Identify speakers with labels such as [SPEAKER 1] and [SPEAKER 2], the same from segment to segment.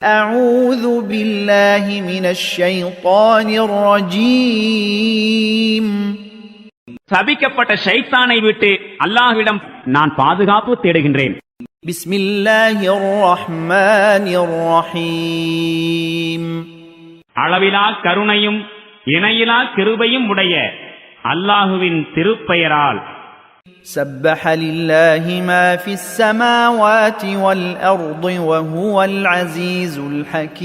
[SPEAKER 1] أعوذ بالله من الشيطان الرجيم.
[SPEAKER 2] சபிக்கப்பட்ட ஷைத்தானை விட்டு அல்லாஹ்விடம் நான் பாதுகாப்பு தேடுகின்றேன்.
[SPEAKER 1] بسم الله الرحمن الرحيم.
[SPEAKER 2] அளவிலா கருணையும் இணையிலா கிருபையும் உடைய அல்லாஹுவின் திருப்பெயரால்.
[SPEAKER 1] سبح لله ما في السماوات والأرض وهو العزيز الحكيم.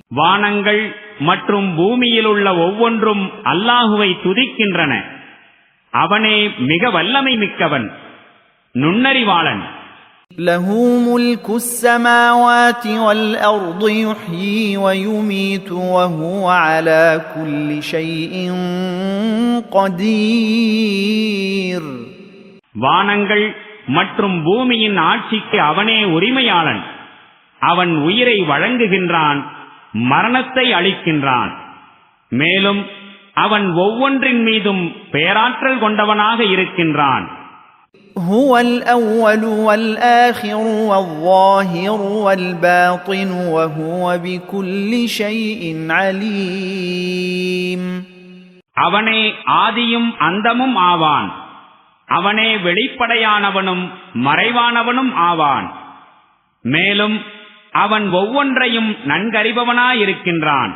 [SPEAKER 2] வானங்கள் மற்றும் பூமியில் உள்ள ஒவ்வொன்றும் அல்லாஹுவை துதிக்கின்றன. அவனே மிக வல்லமை மிக்கவன், நுண்ணறிவாளன்.
[SPEAKER 1] له ملك السماوات والأرض يحيي ويميت وهو على كل شيء قدير.
[SPEAKER 2] வானங்கள் மற்றும் பூமியின் ஆட்சிக்கு அவனே உரிமையாளன். அவன் உயிரை வழங்குகின்றான், மரணத்தை அளிக்கின்றான். மேலும் அவன் ஒவ்வொன்றின் மீதும் பேராற்றல் கொண்டவனாக இருக்கின்றான்.
[SPEAKER 1] هو الأول والآخر والظاهر والباطن وهو بكل شيء عليم.
[SPEAKER 2] அவனே ஆதியும் அந்தமும் ஆவான். அவனே வெளிப்படையானவனும் மறைவானவனும் ஆவான். மேலும் அவன் ஒவ்வொன்றையும் நன்கறிபவனாயிருக்கின்றான்.